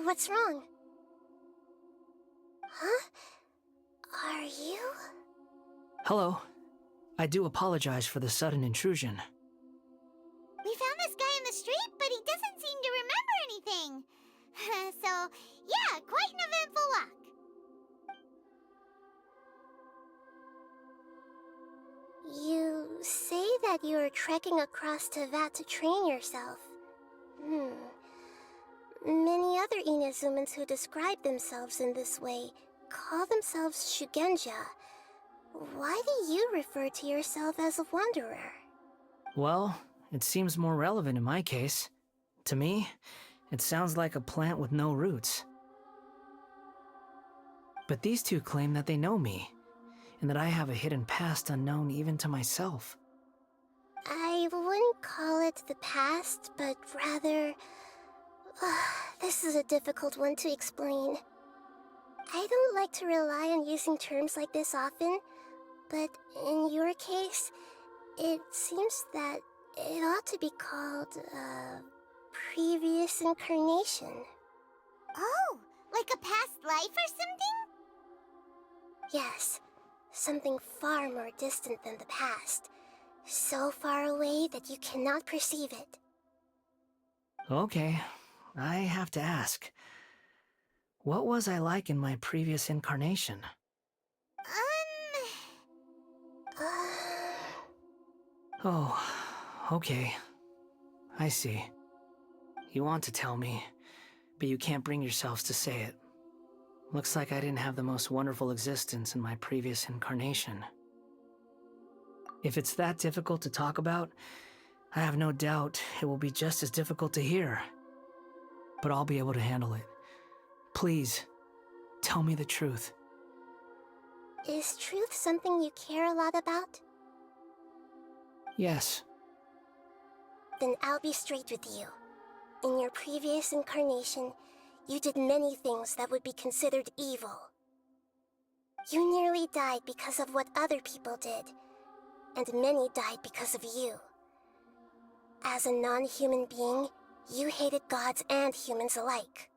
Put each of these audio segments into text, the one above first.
What's wrong? Huh? Are you? Hello. I do apologize for the sudden intrusion. We found this guy in the street, but he doesn't seem to remember anything. So, yeah, quite an eventful walk. You say that you are trekking across Teyvat to train yourself. Many other Inazumans who describe themselves in this way call themselves Shugenja. Why do you refer to yourself as a wanderer? Well, it seems more relevant in my case. To me, it sounds like a plant with no roots. But these two claim that they know me, and that I have a hidden past unknown even to myself. I wouldn't call it the past, but rather... this is a difficult one to explain. I don't like to rely on using terms like this often, but in your case, it seems that it ought to be called, previous incarnation. Oh, like a past life or something? Yes, something far more distant than the past. So far away that you cannot perceive it. Okay, I have to ask. What was I like in my previous incarnation? Oh, okay. I see. You want to tell me, but you can't bring yourselves to say it. Looks like I didn't have the most wonderful existence in my previous incarnation. If it's that difficult to talk about, I have no doubt it will be just as difficult to hear. But I'll be able to handle it. Please, tell me the truth. Is truth something you care a lot about? Yes. Then I'll be straight with you. In your previous incarnation, you did many things that would be considered evil. You nearly died because of what other people did, and many died because of you. As a non-human being, you hated gods and humans alike.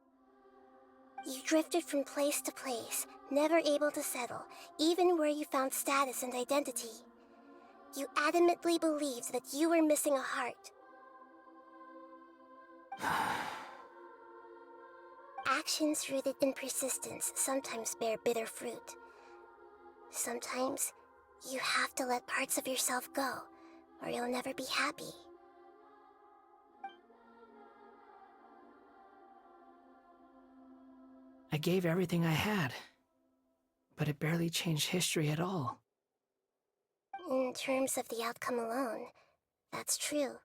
You drifted from place to place, never able to settle, even where you found status and identity. You adamantly believed that you were missing a heart. Actions rooted in persistence sometimes bear bitter fruit. Sometimes, you have to let parts of yourself go, or you'll never be happy. I gave everything I had, but it barely changed history at all. In terms of the outcome alone, that's true.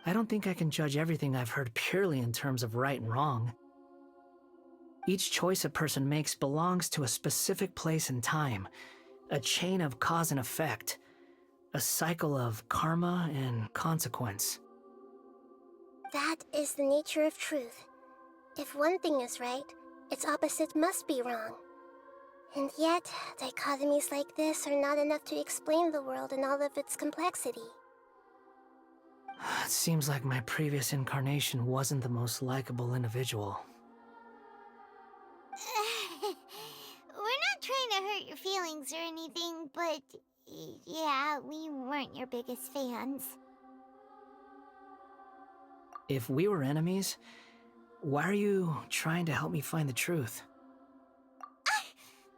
I don't think I can judge everything I've heard purely in terms of right and wrong. Each choice a person makes belongs to a specific place and time, a chain of cause and effect, a cycle of karma and consequence. That is the nature of truth. If one thing is right, its opposite must be wrong. And yet, dichotomies like this are not enough to explain the world in all of its complexity. It seems like my previous incarnation wasn't the most likable individual. We're not trying to hurt your feelings or anything, but yeah, we weren't your biggest fans. If we were enemies, why are you trying to help me find the truth?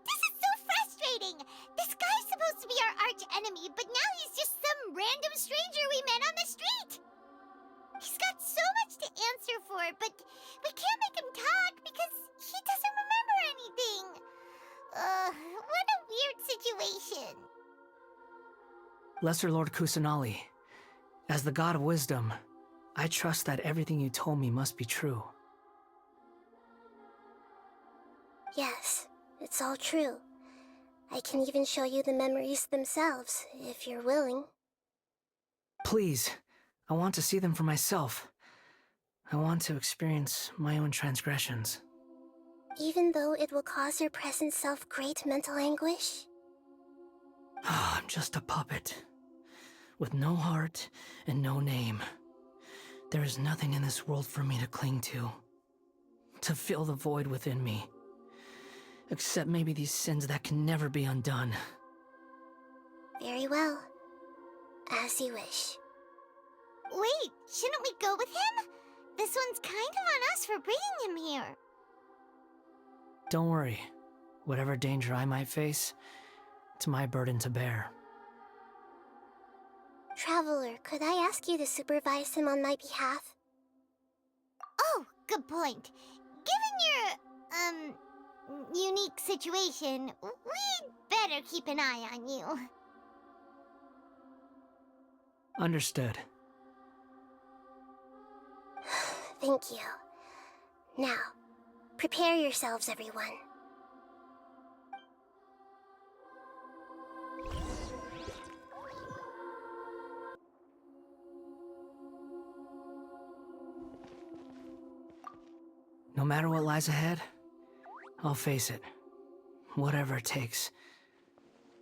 This is so frustrating! This guy's supposed to be our arch enemy, but now he's just some random stranger we met on the street! He's got so much to answer for, but we can't make him talk because he doesn't remember anything. What a weird situation. Lesser Lord Kusanali, as the god of wisdom, I trust that everything you told me must be true. Yes, it's all true. I can even show you the memories themselves, if you're willing. Please, I want to see them for myself. I want to experience my own transgressions. Even though it will cause your present self great mental anguish? I'm just a puppet, with no heart and no name. There is nothing in this world for me to cling to fill the void within me. Except maybe these sins that can never be undone. Very well. As you wish. Wait, shouldn't we go with him? This one's kind of on us for bringing him here. Don't worry. Whatever danger I might face, it's my burden to bear. Traveler, could I ask you to supervise him on my behalf? Oh, good point. Given your, unique situation, we'd better keep an eye on you. Understood. Thank you. Now, prepare yourselves, everyone. No matter what lies ahead, I'll face it. Whatever it takes.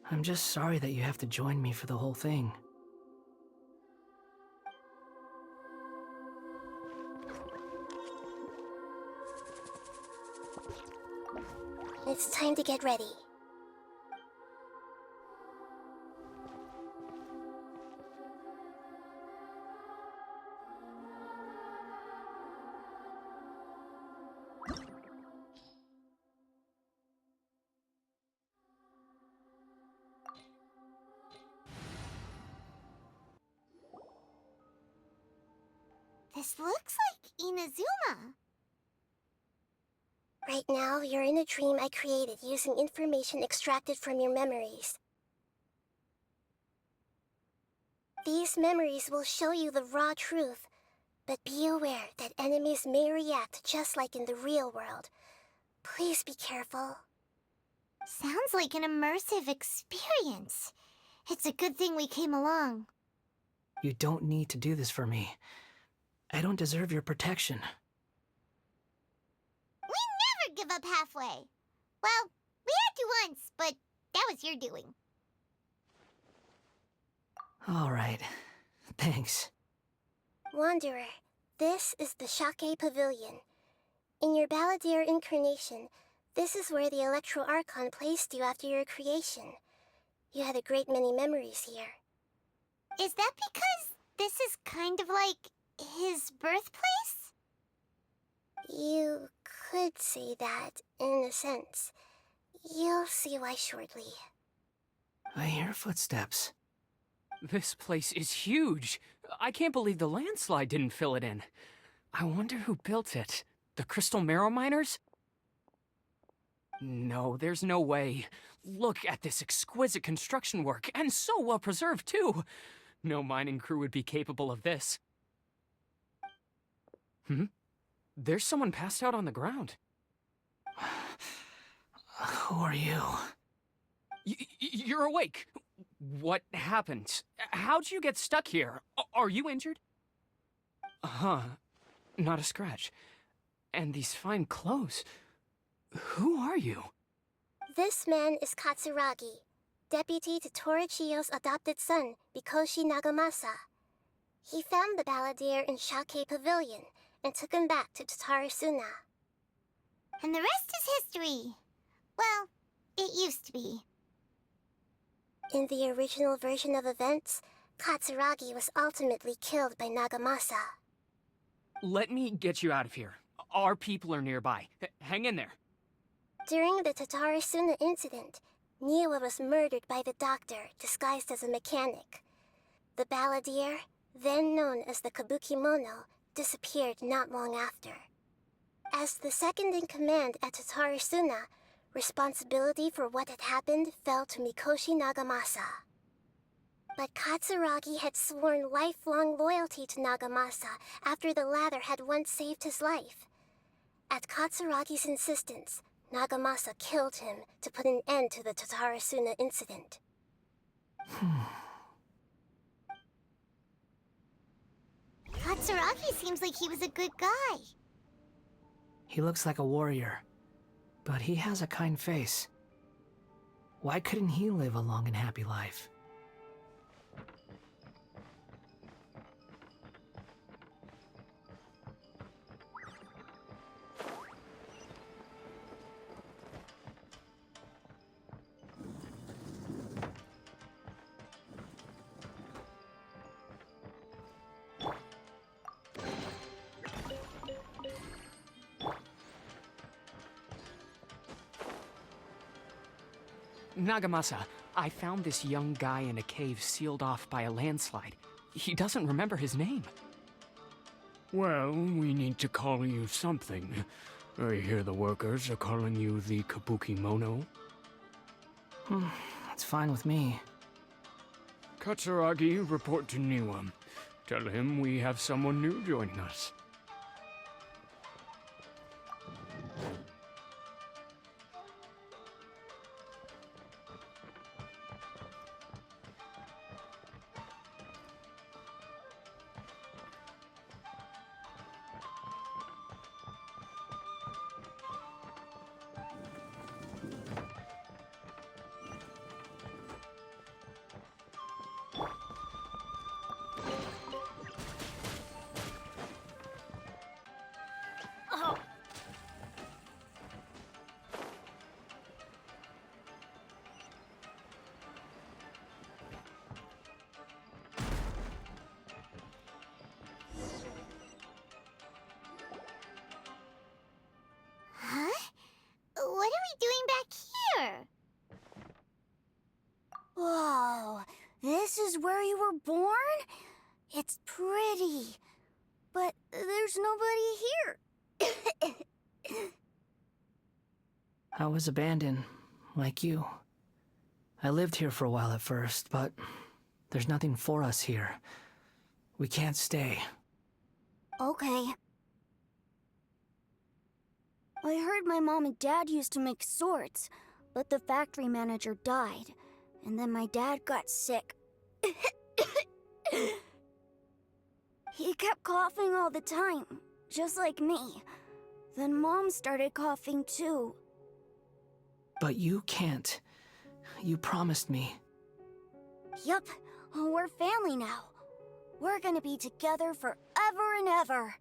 I'm just sorry that you have to join me for the whole thing. It's time to get ready. This looks like Inazuma. Right now, you're in a dream I created using information extracted from your memories. These memories will show you the raw truth, but be aware that enemies may react just like in the real world. Please be careful. Sounds like an immersive experience. It's a good thing we came along. You don't need to do this for me. I don't deserve your protection. We never give up halfway. Well, we had to once, but that was your doing. All right. Thanks. Wanderer, this is the Shake Pavilion. In your Balladeer incarnation, this is where the Electro Archon placed you after your creation. You had a great many memories here. Is that because this is kind of like his birthplace? You could say that, in a sense. You'll see why shortly. I hear footsteps. This place is huge. I can't believe the landslide didn't fill it in. I wonder who built it. The Crystal Marrow Miners? No, there's no way. Look at this exquisite construction work, and so well preserved, too. No mining crew would be capable of this. There's someone passed out on the ground. Who are you? You're awake. What happened? How'd you get stuck here? Are you injured? Huh. Not a scratch. And these fine clothes. Who are you? This man is Katsuragi, deputy to Torichiyo's adopted son, Mikoshi Nagamasa. He found the Balladeer in Shake Pavilion and took him back to Tatarasuna. And the rest is history. Well, it used to be. In the original version of events, Katsuragi was ultimately killed by Nagamasa. Let me get you out of here. Our people are nearby. Hang in there. During the Tatarasuna incident, Niwa was murdered by the doctor disguised as a mechanic. The Balladeer, then known as the Kabukimono, disappeared not long after. As the second in command at Tatarasuna, responsibility for what had happened fell to Mikoshi Nagamasa. But Katsuragi had sworn lifelong loyalty to Nagamasa after the latter had once saved his life. At Katsuragi's insistence, Nagamasa killed him to put an end to the Tatarasuna incident. Katsuragi seems like he was a good guy. He looks like a warrior, but he has a kind face. Why couldn't he live a long and happy life? Nagamasa, I found this young guy in a cave sealed off by a landslide. He doesn't remember his name. Well, we need to call you something. I hear the workers are calling you the Kabuki Mono. That's fine with me. Katsuragi, report to Niwa. Tell him we have someone new joining us. Huh? What are we doing back here? Whoa, this is where you were born? It's pretty, but there's nobody here. I was abandoned, like you. I lived here for a while at first, but there's nothing for us here. We can't stay. Okay. I heard my mom and dad used to make swords, but the factory manager died, and then my dad got sick. He kept coughing all the time, just like me. Then Mom started coughing too. But you can't. You promised me. Yup, we're family now. We're gonna be together forever and ever.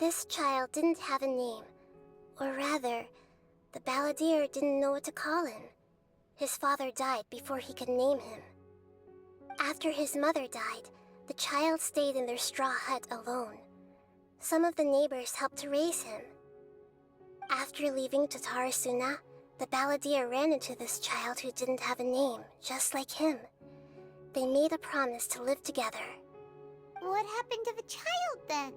This child didn't have a name. Or rather, the balladeer didn't know what to call him. His father died before he could name him. After his mother died, the child stayed in their straw hut alone. Some of the neighbors helped to raise him. After leaving Tatarasuna, the balladeer ran into this child who didn't have a name, just like him. They made a promise to live together. What happened to the child then?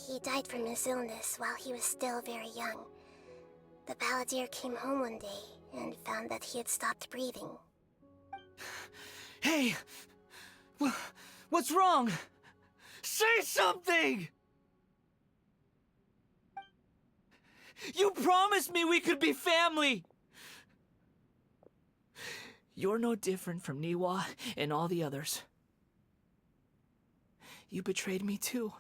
He died from his illness while he was still very young. The balladeer came home one day and found that he had stopped breathing. Hey! What's wrong? Say something! You promised me we could be family! You're no different from Niwa and all the others. You betrayed me too.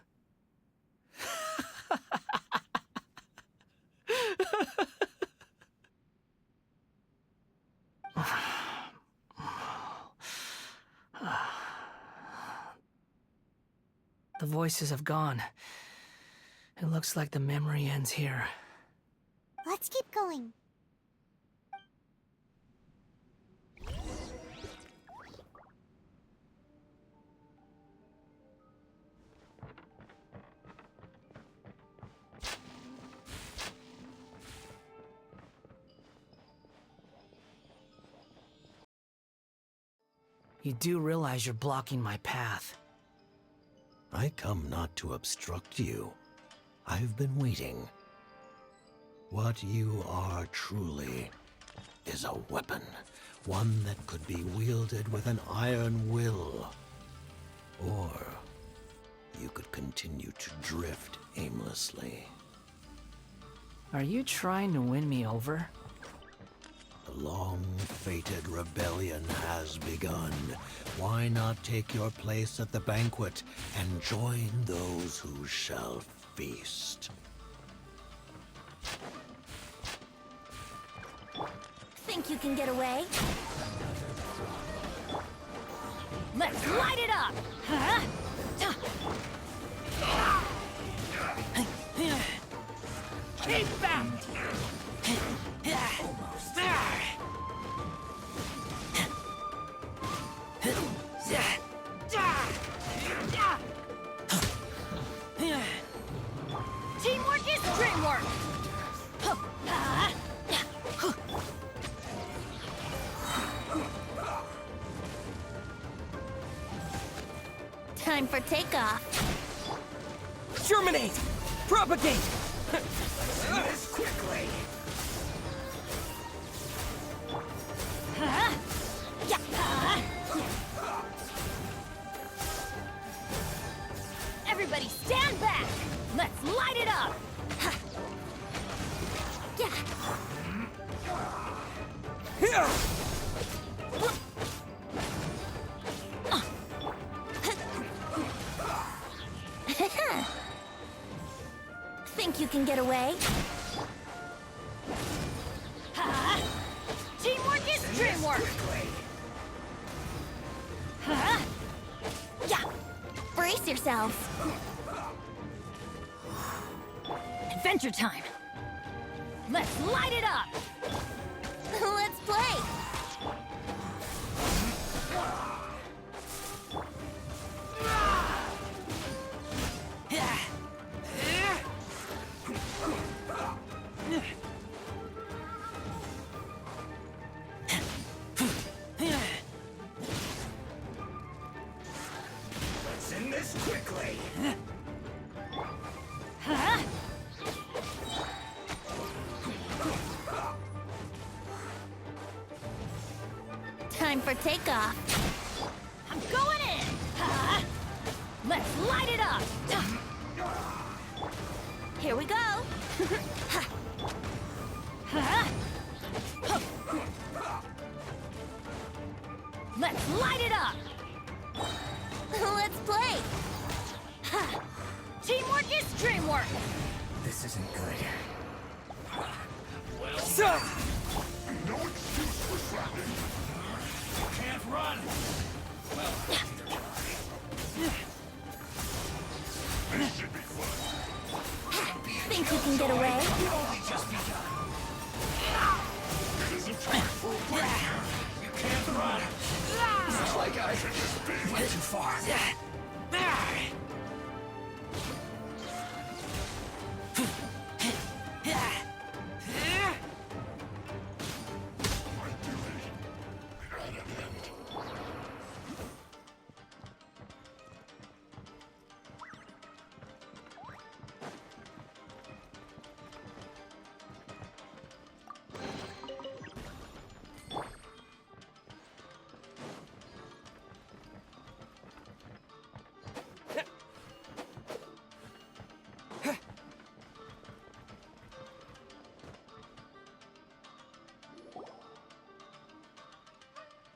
The voices have gone. It looks like the memory ends here. Let's keep going. You do realize you're blocking my path. I come not to obstruct you. I've been waiting. What you are truly is a weapon, one that could be wielded with an iron will. Or you could continue to drift aimlessly. Are you trying to win me over? The long-fated rebellion has begun. Why not take your place at the banquet and join those who shall feast? Think you can get away? Let's light it up! Huh? Keep back! Teamwork is dreamwork! Time for takeoff. Germinate! Propagate! This quickly! Everybody stand back! Let's light it up! Think you can get away? Teamwork is dreamwork! Yeah! Brace yourselves! Adventure time! Let's light it up! Let's play! Let's end this quickly! Time for takeoff. I'm going in! Let's light it up! Here we go! Let's light it up! Let's play! Teamwork is dreamwork! This isn't good. No excuse for trapping! You can't run! Well, this should be fun. Think you can get away? You've only just begun. This isn't full break here. You can't run. Looks like I went too far.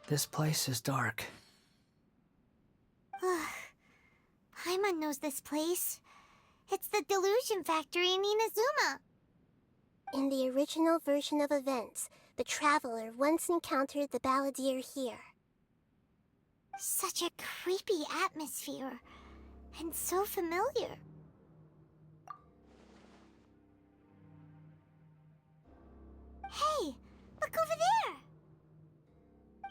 This place is dark. Paimon knows this place. It's the Delusion Factory in Inazuma. In the original version of events, the Traveler once encountered the Balladeer here. Such a creepy atmosphere. And so familiar. Hey, look over there!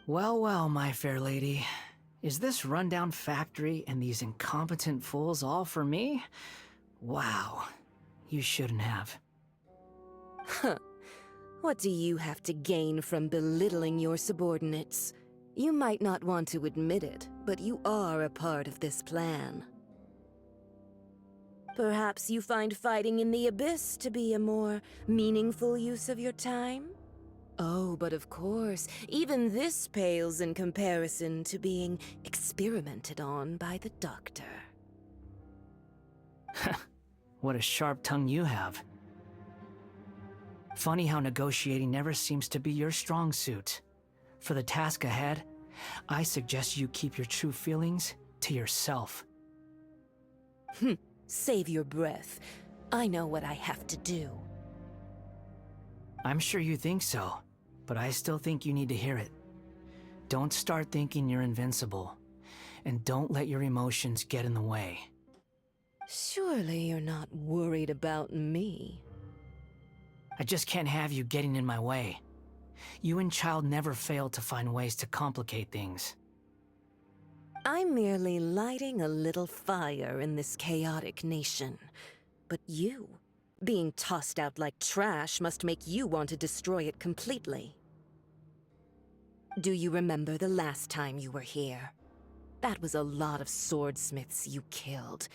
Well, well, my fair lady. Is this rundown factory and these incompetent fools all for me? Wow. You shouldn't have. Huh. What do you have to gain from belittling your subordinates? You might not want to admit it, but you are a part of this plan. Perhaps you find fighting in the Abyss to be a more meaningful use of your time? Oh, but of course, even this pales in comparison to being experimented on by the Doctor. What a sharp tongue you have. Funny how negotiating never seems to be your strong suit. For the task ahead, I suggest you keep your true feelings to yourself. Save your breath. I know what I have to do. I'm sure you think so, but I still think you need to hear it. Don't start thinking you're invincible, and don't let your emotions get in the way. Surely you're not worried about me. I just can't have you getting in my way. You and Child never fail to find ways to complicate things. I'm merely lighting a little fire in this chaotic nation. But you, being tossed out like trash, must make you want to destroy it completely. Do you remember the last time you were here? That was a lot of swordsmiths you killed.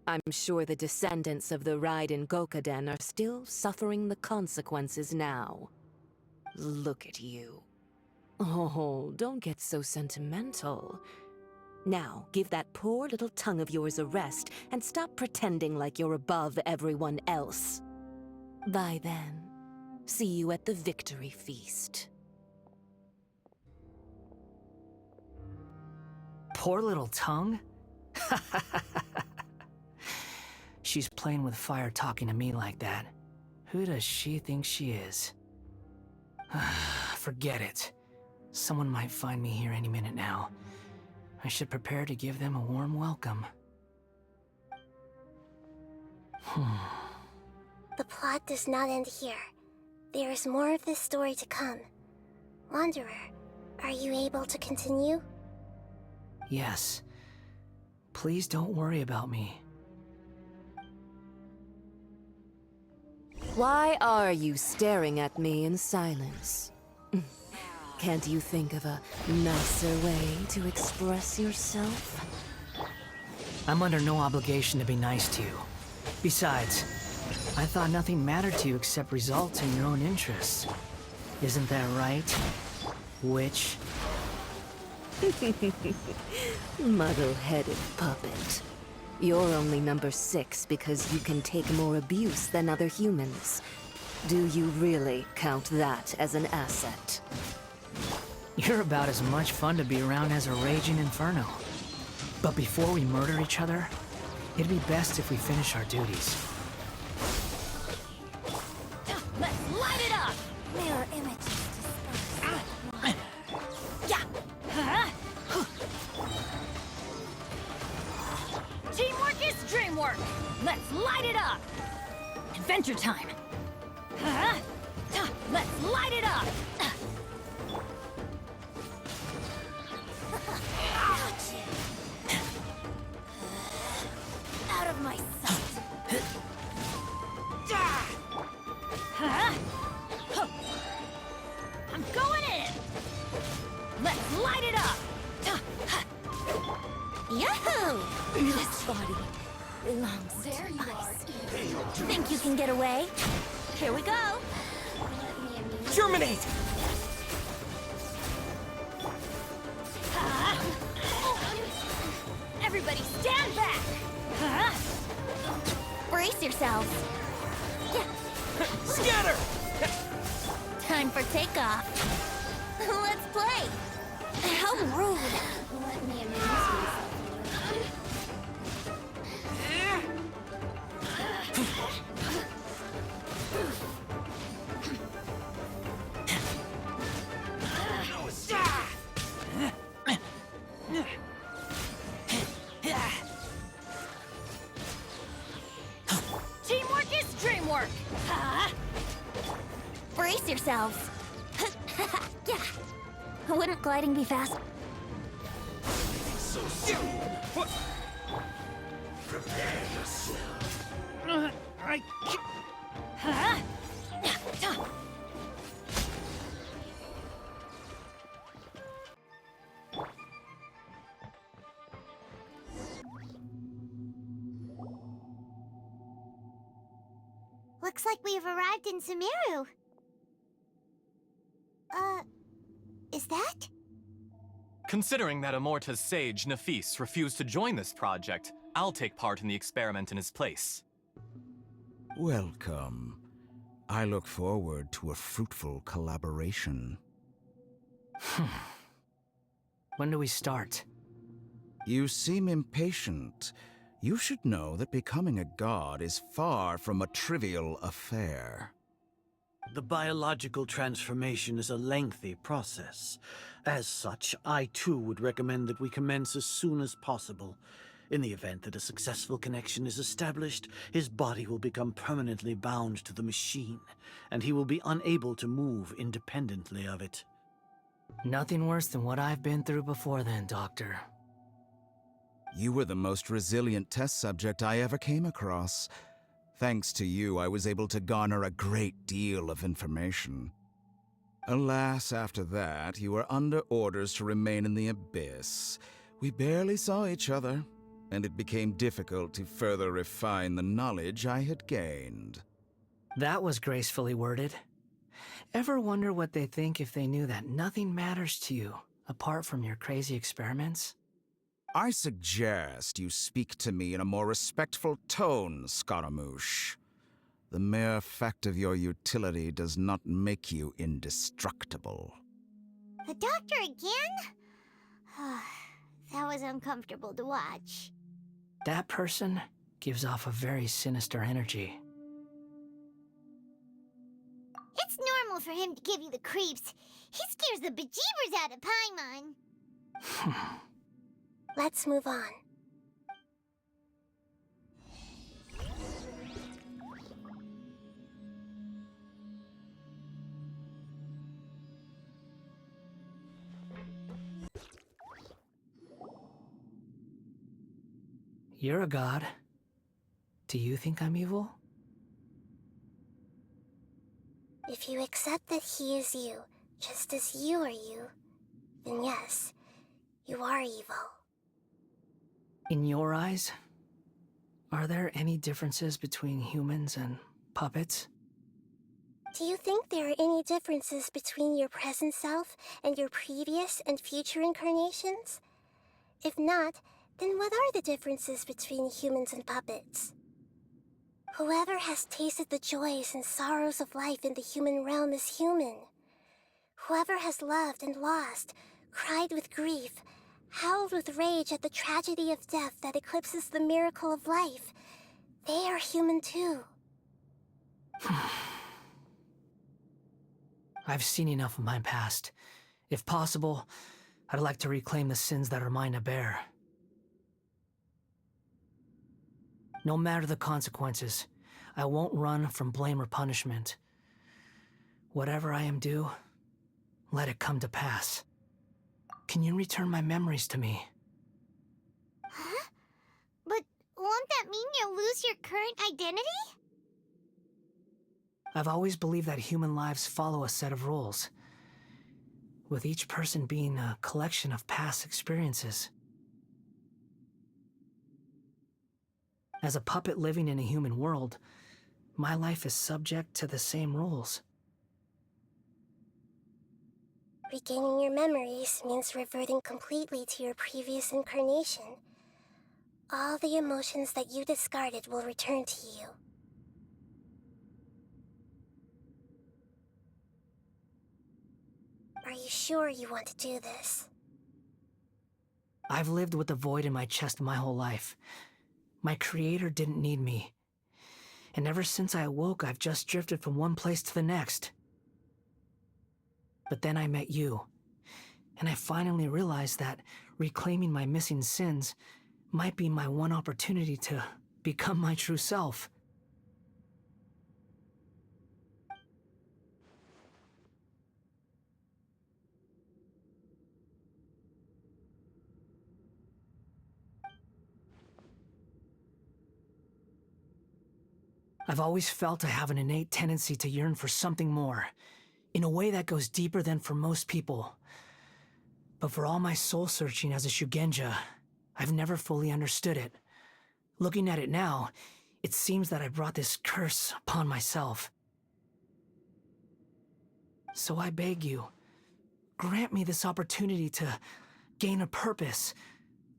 I'm sure the descendants of the Raiden Gokaden are still suffering the consequences now. Look at you. Oh, don't get so sentimental. Now, give that poor little tongue of yours a rest and stop pretending like you're above everyone else. Bye then. See you at the victory feast. Poor little tongue? She's playing with fire talking to me like that. Who does she think she is? Forget it. Someone might find me here any minute now. I should prepare to give them a warm welcome. The plot does not end here. There is more of this story to come. Wanderer, are you able to continue? Yes. Please don't worry about me. Why are you staring at me in silence? Can't you think of a nicer way to express yourself? I'm under no obligation to be nice to you. Besides, I thought nothing mattered to you except results in your own interests. Isn't that right, witch? Muddle-headed puppet. You're only number 6 because you can take more abuse than other humans. Do you really count that as an asset? You're about as much fun to be around as a raging inferno. But before we murder each other, it'd be best if we finish our duties. Let's light it up! Mirror images dispersed. Teamwork is dreamwork! Let's light it up! Adventure time! Let's light it up! Out of my sight. I'm going in! Let's light it up! Yahoo! This body belongs to us. Think you can get away? Here we go. Germinate! Everybody stand back! Brace yourselves. Scatter! Time for takeoff. Let's play. How rude. Let me amuse myself. Teamwork is dreamwork! Brace yourselves. Yeah. Wouldn't gliding be fast? So soon. What? Prepare yourself. Looks like we've arrived in Sumeru. Is that? Considering that Amorta's sage, Nafis, refused to join this project, I'll take part in the experiment in his place. Welcome. I look forward to a fruitful collaboration. When do we start? You seem impatient. You should know that becoming a god is far from a trivial affair. The biological transformation is a lengthy process. As such, I too would recommend that we commence as soon as possible. In the event that a successful connection is established, his body will become permanently bound to the machine, and he will be unable to move independently of it. Nothing worse than what I've been through before then, Doctor. You were the most resilient test subject I ever came across. Thanks to you, I was able to garner a great deal of information. Alas, after that, you were under orders to remain in the Abyss, We barely saw each other, and it became difficult to further refine the knowledge I had gained. That was gracefully worded. Ever wonder what they think if they knew that nothing matters to you apart from your crazy experiments? I suggest you speak to me in a more respectful tone, Scaramouche. The mere fact of your utility does not make you indestructible. The doctor again? That was uncomfortable to watch. That person gives off a very sinister energy. It's normal for him to give you the creeps. He scares the bejeebers out of Paimon. Let's move on. You're a god. Do you think I'm evil? If you accept that he is you, just as you are you, then yes, you are evil. In your eyes, are there any differences between humans and puppets? Do you think there are any differences between your present self and your previous and future incarnations? If not, then what are the differences between humans and puppets? Whoever has tasted the joys and sorrows of life in the human realm is human. Whoever has loved and lost, cried with grief, howled with rage at the tragedy of death that eclipses the miracle of life, they are human too. I've seen enough of my past. If possible, I'd like to reclaim the sins that are mine to bear. No matter the consequences, I won't run from blame or punishment. Whatever I am due, let it come to pass. Can you return my memories to me? Huh? But won't that mean you'll lose your current identity? I've always believed that human lives follow a set of rules, with each person being a collection of past experiences. As a puppet living in a human world, my life is subject to the same rules. Regaining your memories means reverting completely to your previous incarnation. All the emotions that you discarded will return to you. Are you sure you want to do this? I've lived with the void in my chest my whole life. My creator didn't need me. And ever since I awoke, I've just drifted from one place to the next. But then I met you, and I finally realized that reclaiming my missing sins might be my one opportunity to become my true self. I've always felt I have an innate tendency to yearn for something more, in a way that goes deeper than for most people. But for all my soul-searching as a Shugenja, I've never fully understood it. Looking at it now, it seems that I brought this curse upon myself. So I beg you, grant me this opportunity to gain a purpose,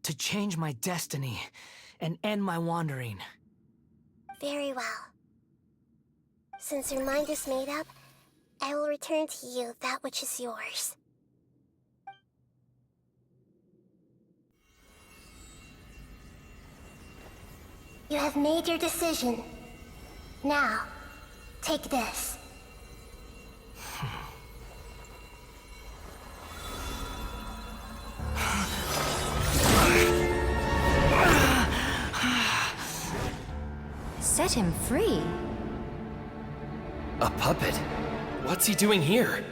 to change my destiny, and end my wandering. Very well. Since your mind is made up, I will return to you that which is yours. You have made your decision. Now, take this. Set him free. A puppet? What's he doing here?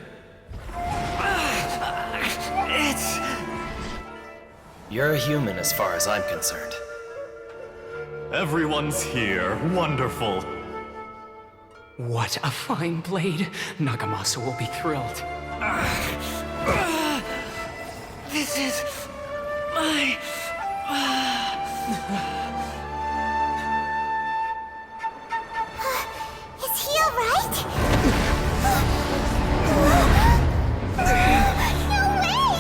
You're a human as far as I'm concerned. Everyone's here. Wonderful. What a fine blade. Nagamasa will be thrilled. This is Is he alright? No way!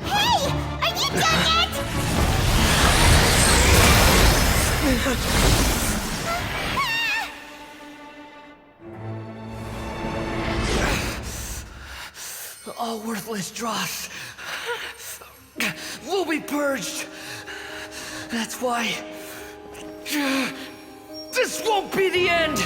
Hey! Are you done yet? All worthless dross will be purged. That's why this won't be the end.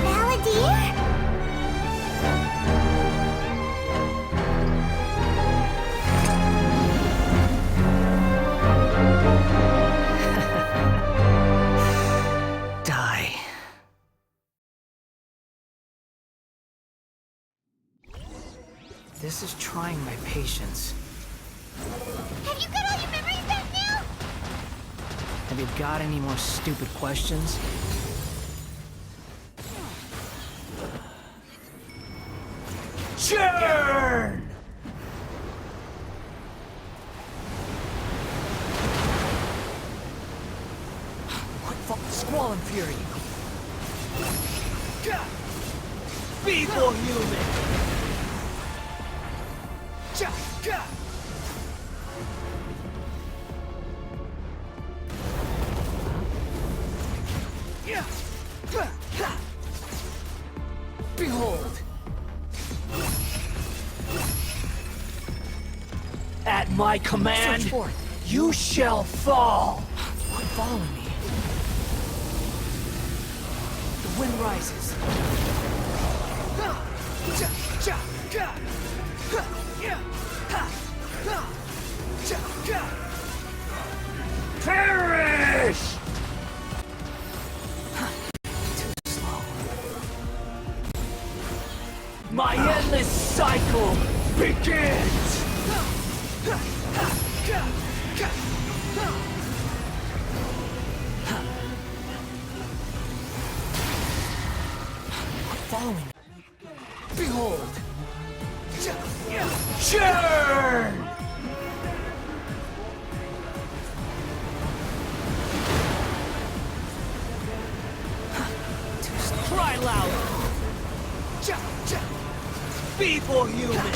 Maladier? Die. This is trying my patience. Have you got all your memories back now? Have you got any more stupid questions? Churn! Squall and Fury. Feeble human! Behold! At my command, you shall fall! Quit following me. The wind rises. Perish! Too slow. My endless cycle begins! Following. Behold! Churn! Cry louder! Feeble human!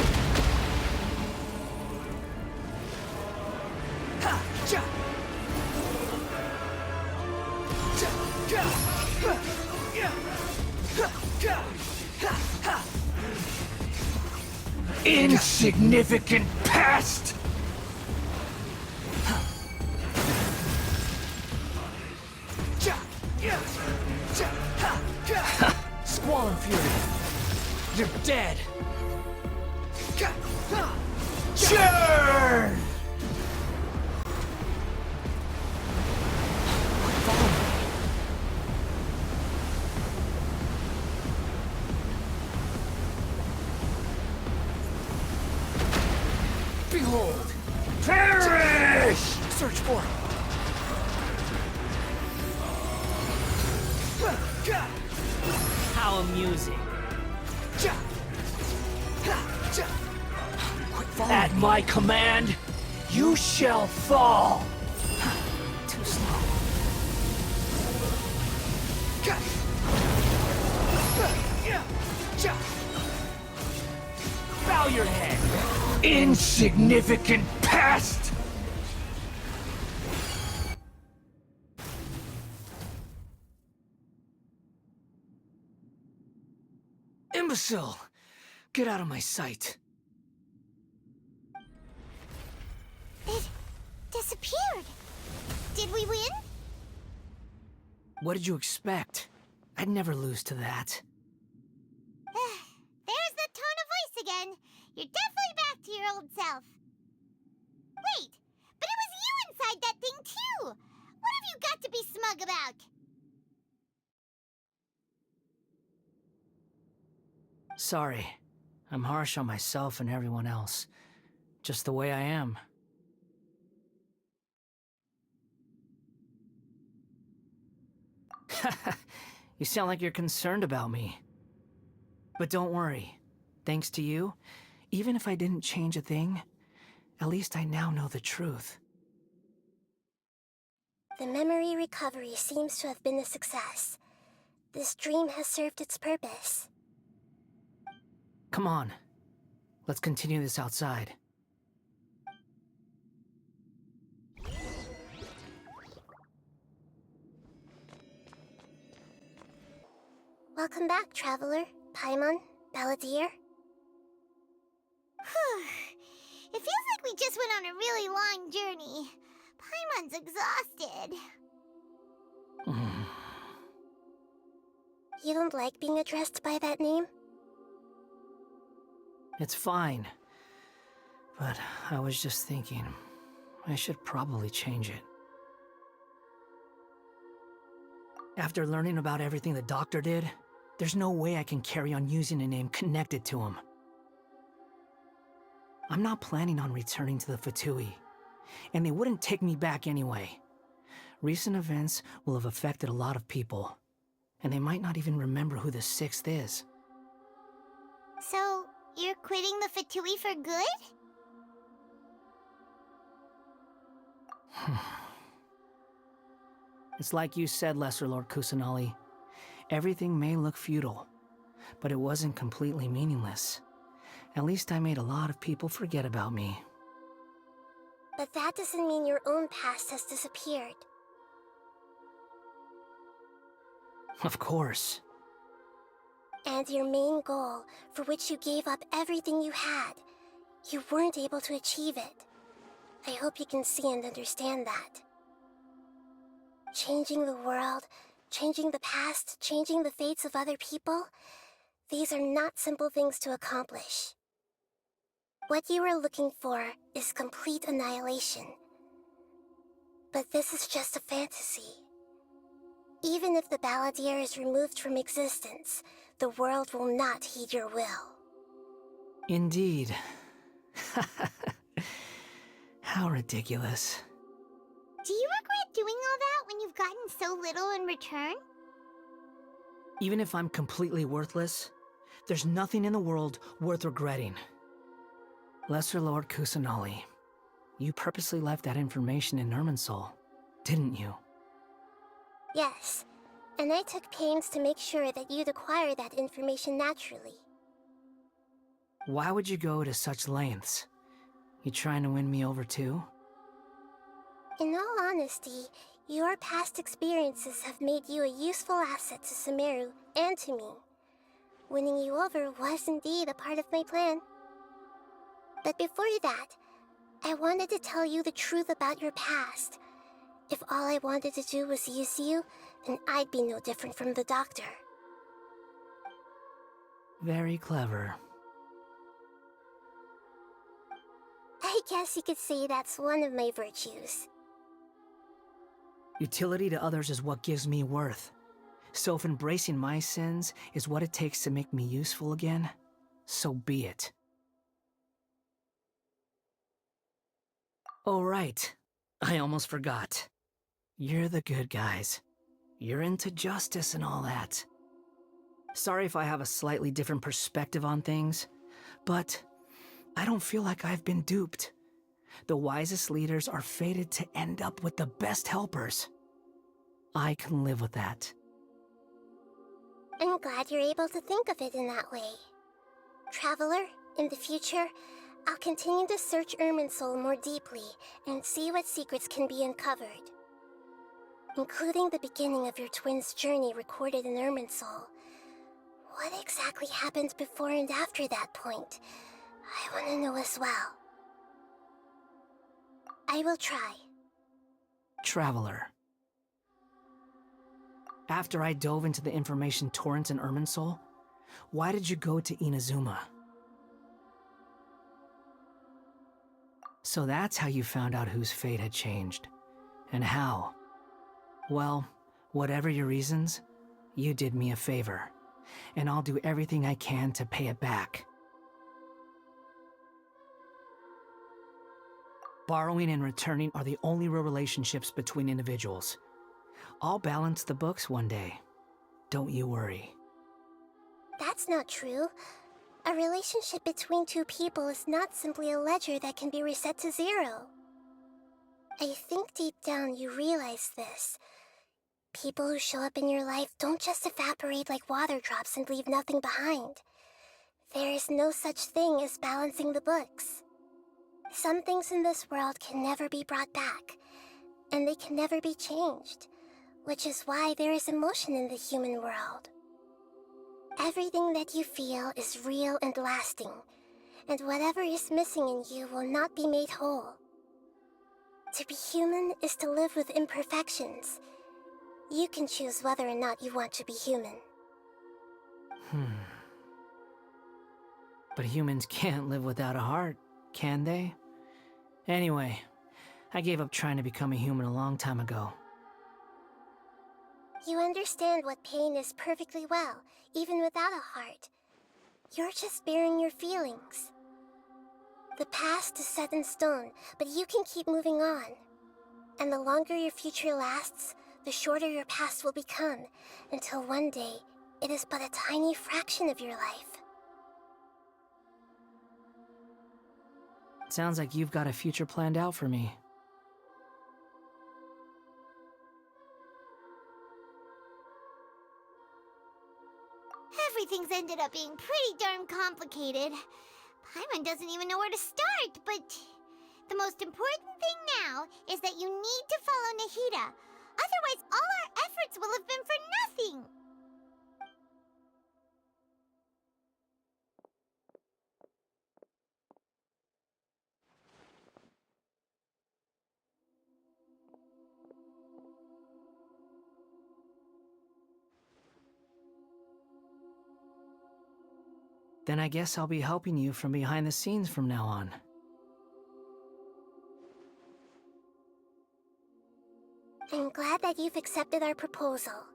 Insignificant pest! Squall and Fury, you're dead! Churn! Behold! Perish! Search for it! How amusing. At my command, you shall fall! Too slow. Bow your head! Insignificant pest! imbecile! Get out of my sight. It disappeared. Did we win? What did you expect? I'd never lose to that. There's the tone of voice again. You're definitely back to your old self. Wait, but it was you inside that thing too! What have you got to be smug about? Sorry. I'm harsh on myself and everyone else. Just the way I am. You sound like you're concerned about me. But don't worry. Thanks to you, even if I didn't change a thing, at least I now know the truth. The memory recovery seems to have been a success. This dream has served its purpose. Come on. Let's continue this outside. Welcome back, Traveler, Paimon, Balladeer. It feels like we just went on a really long journey. Paimon's exhausted. You don't like being addressed by that name? It's fine. But I was just thinking, I should probably change it. After learning about everything the doctor did, there's no way I can carry on using a name connected to him. I'm not planning on returning to the Fatui, and they wouldn't take me back anyway. Recent events will have affected a lot of people, and they might not even remember who the Sixth is. So, you're quitting the Fatui for good? It's like you said, Lesser Lord Kusanali. Everything may look futile, but it wasn't completely meaningless. At least I made a lot of people forget about me. But that doesn't mean your own past has disappeared. Of course. And your main goal, for which you gave up everything you had, you weren't able to achieve it. I hope you can see and understand that. Changing the world, changing the past, changing the fates of other people, these are not simple things to accomplish. What you were looking for is complete annihilation. But this is just a fantasy. Even if the Balladeer is removed from existence, the world will not heed your will. Indeed. How ridiculous. Do you regret doing all that when you've gotten so little in return? Even if I'm completely worthless, there's nothing in the world worth regretting. Lesser Lord Kusanali, you purposely left that information in Irminsul, didn't you? Yes, and I took pains to make sure that you'd acquire that information naturally. Why would you go to such lengths? You trying to win me over too? In all honesty, your past experiences have made you a useful asset to Sumeru and to me. Winning you over was indeed a part of my plan. But before that, I wanted to tell you the truth about your past. If all I wanted to do was use you, then I'd be no different from the doctor. Very clever. I guess you could say that's one of my virtues. Utility to others is what gives me worth. So if embracing my sins is what it takes to make me useful again, so be it. Oh right, I almost forgot. You're the good guys. You're into justice and all that. Sorry if I have a slightly different perspective on things, but I don't feel like I've been duped. The wisest leaders are fated to end up with the best helpers. I can live with that. I'm glad you're able to think of it in that way. Traveler, in the future, I'll continue to search Irminsul more deeply and see what secrets can be uncovered. Including the beginning of your twins' journey recorded in Irminsul. What exactly happened before and after that point? I want to know as well. I will try. Traveler. After I dove into the information torrent in Irminsul, why did you go to Inazuma? So that's how you found out whose fate had changed. And how. Well, whatever your reasons, you did me a favor. And I'll do everything I can to pay it back. Borrowing and returning are the only real relationships between individuals. I'll balance the books one day. Don't you worry. That's not true. A relationship between two people is not simply a ledger that can be reset to zero. I think deep down you realize this. People who show up in your life don't just evaporate like water drops and leave nothing behind. There is no such thing as balancing the books. Some things in this world can never be brought back, and they can never be changed, which is why there is emotion in the human world. Everything that you feel is real and lasting, and whatever is missing in you will not be made whole. To be human is to live with imperfections. You can choose whether or not you want to be human. But humans can't live without a heart, can they? Anyway, I gave up trying to become a human a long time ago. You understand what pain is perfectly well, even without a heart. You're just bearing your feelings. The past is set in stone, but you can keep moving on. And the longer your future lasts, the shorter your past will become, until one day, it is but a tiny fraction of your life. Sounds like you've got a future planned out for me. Everything's ended up being pretty darn complicated. Paimon doesn't even know where to start, but the most important thing now is that you need to follow Nahida. Otherwise, all our efforts will have been for nothing. Then I guess I'll be helping you from behind the scenes from now on. I'm glad that you've accepted our proposal.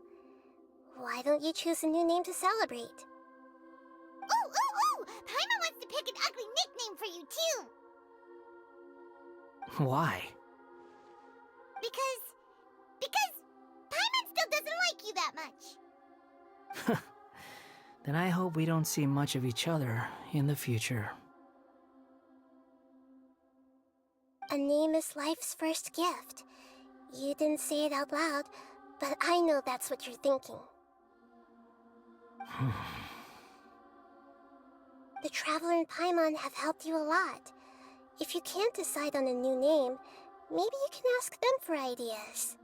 Why don't you choose a new name to celebrate? Ooh! Paimon wants to pick an ugly nickname for you, too! Why? Because Paimon still doesn't like you that much. Then I hope we don't see much of each other in the future. A name is life's first gift. You didn't say it out loud, but I know that's what you're thinking. The Traveler and Paimon have helped you a lot. If you can't decide on a new name, maybe you can ask them for ideas.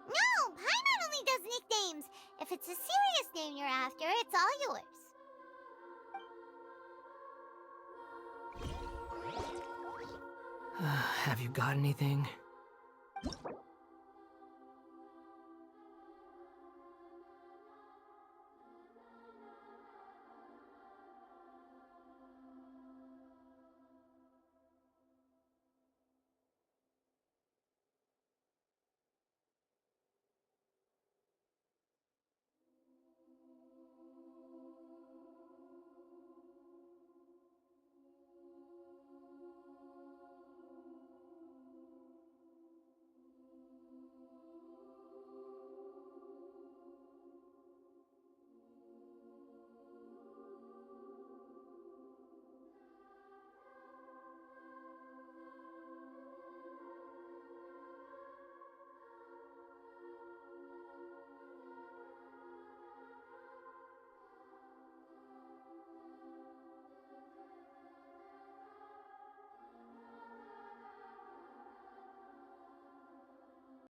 No! Paimon only does nicknames! If it's a serious name you're after, it's all yours. Have you got anything?